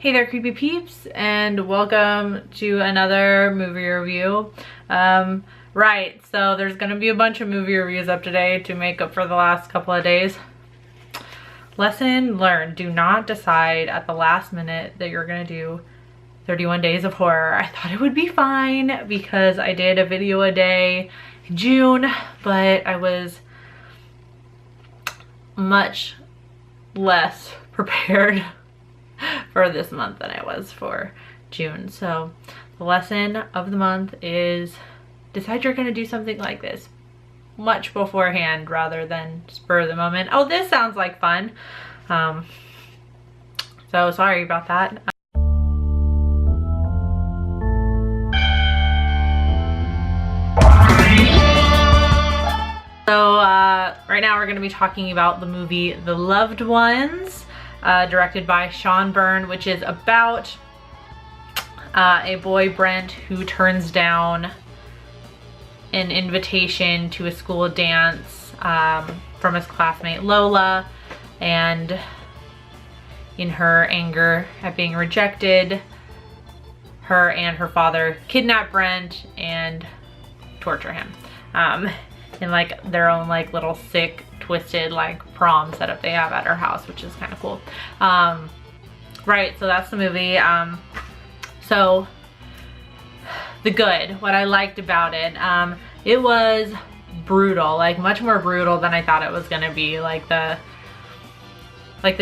Hey there, creepy peeps, and welcome to another movie review. Right, so there's gonna be a bunch of movie reviews up today to make up for the last couple of days. Lesson learned, do not decide at the last minute that you're gonna do 31 days of horror. I thought it would be fine because I did a video a day in June, but I was much less prepared for this month than I was for June. So the lesson of the month is decide you're going to do something like this much beforehand rather than spur of the moment. Oh, this sounds like fun. So sorry about that. So right now we're going to be talking about the movie The Loved Ones, directed by Sean Byrne, which is about a boy, Brent, who turns down an invitation to a school dance from his classmate Lola, and in her anger at being rejected, her and her father kidnap Brent and torture him in like their own like little sick twisted like prom setup they have at her house, which is kind of cool. Right, so that's the movie. So the good, what I liked about it, it was brutal, like much more brutal than I thought it was gonna be. Like the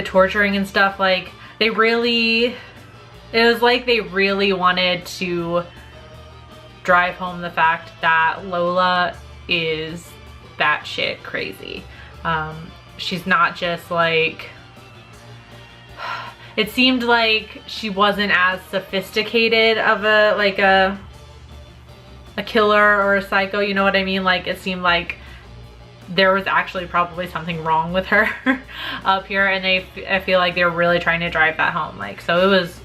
torturing and stuff, like it was like they really wanted to drive home the fact that Lola is batshit crazy. She's not just like, it seemed like she wasn't as sophisticated of a killer or a psycho, you know what I mean? Like it seemed like there was actually probably something wrong with her up here, and I feel like they were really trying to drive that home. Like, so it was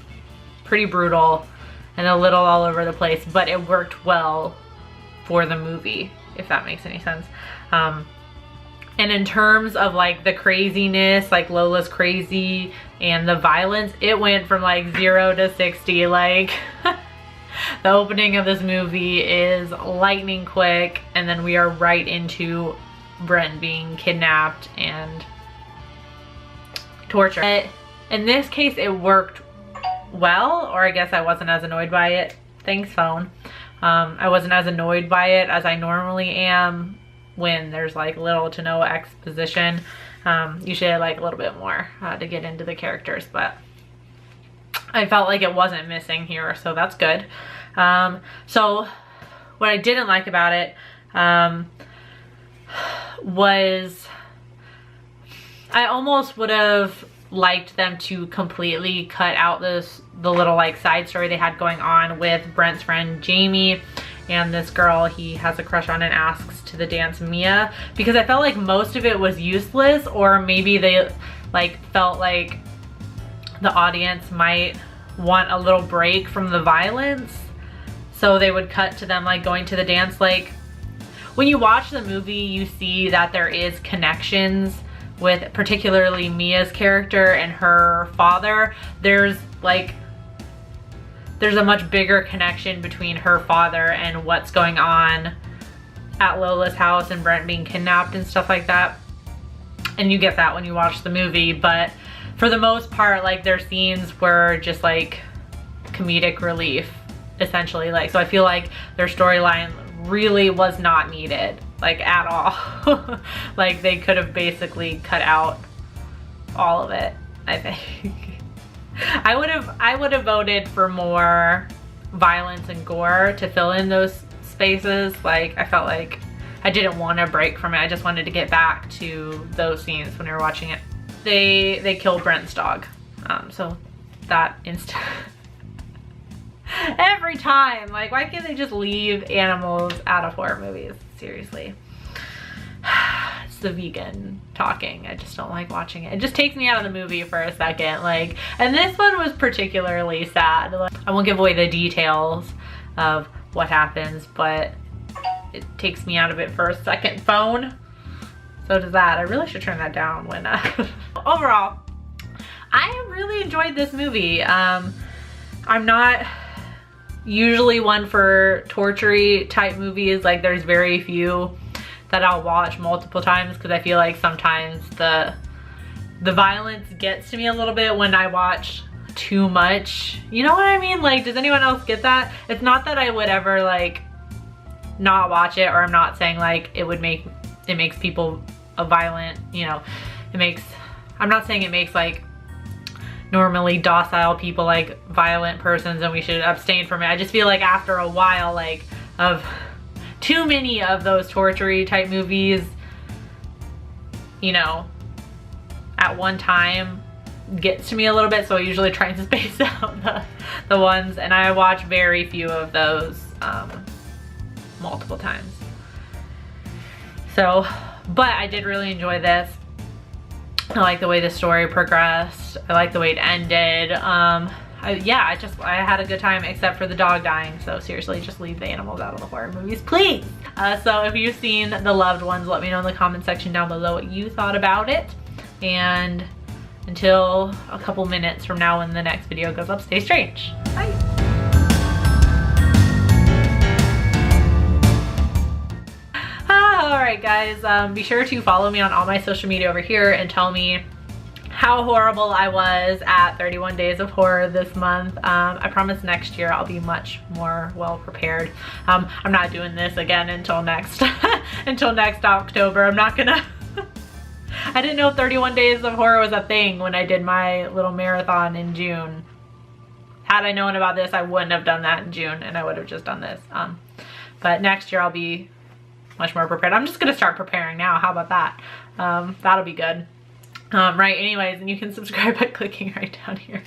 pretty brutal and a little all over the place, but it worked well for the movie, if that makes any sense. And in terms of like the craziness, like Lola's crazy, and the violence, it went from like 0 to 60. Like the opening of this movie is lightning quick, and then we are right into Brent being kidnapped and tortured. But in this case, it worked well, or I guess I wasn't as annoyed by it. Thanks, phone. I wasn't as annoyed by it as I normally am when there's like little to no exposition. Usually I like a little bit more to get into the characters, but I felt like it wasn't missing here, so that's good. So what I didn't like about it was I almost would have liked them to completely cut out the little like side story they had going on with Brent's friend Jamie and this girl he has a crush on and asks to the dance, Mia, because I felt like most of it was useless, or maybe they like felt like the audience might want a little break from the violence, so they would cut to them like going to the dance. Like when you watch the movie, you see that there is connections with particularly Mia's character and her father. There's a much bigger connection between her father and what's going on at Lola's house and Brent being kidnapped and stuff like that. And you get that when you watch the movie, but for the most part, like their scenes were just like comedic relief, essentially. Like, so I feel like their storyline really was not needed, like at all. Like they could have basically cut out all of it, I think. I would have voted for more violence and gore to fill in those spaces. Like I felt like I didn't want to break from it. I just wanted to get back to those scenes when we were watching it. They kill Brent's dog. So that instant every time, like why can't they just leave animals out of horror movies? Seriously. It's the vegan talking. I just don't like watching it. It just takes me out of the movie for a second. Like, and this one was particularly sad. Like, I won't give away the details of what happens, but it takes me out of it for a second. Phone. So does that. I really should turn that down when overall I really enjoyed this movie. I'm not usually one for torture-y type movies. Like there's very few that I'll watch multiple times because I feel like sometimes the violence gets to me a little bit when I watch too much. You know what I mean? Like, does anyone else get that? It's not that I would ever like not watch it, or I'm not saying like it makes people a violent, you know, I'm not saying it makes like normally docile people like violent persons and we should abstain from it. I just feel like after a while, like, of too many of those torture-y type movies, you know, at one time gets to me a little bit, so I usually try and space out the ones, and I watch very few of those multiple times. So, but I did really enjoy this. I like the way the story progressed. I like the way it ended. I had a good time except for the dog dying. So seriously, just leave the animals out of the horror movies, please. So if you've seen The Loved Ones, let me know in the comment section down below what you thought about it. And until a couple minutes from now when the next video goes up, stay strange. Bye. Alright guys, be sure to follow me on all my social media over here and tell me how horrible I was at 31 Days of Horror this month. I promise next year I'll be much more well prepared. I'm not doing this again until next until next October. I'm not gonna I didn't know 31 Days of Horror was a thing when I did my little marathon in June. Had I known about this, I wouldn't have done that in June and I would have just done this. But next year I'll be much more prepared. I'm just gonna start preparing now. How about that? That'll be good. Right, anyways, and you can subscribe by clicking right down here.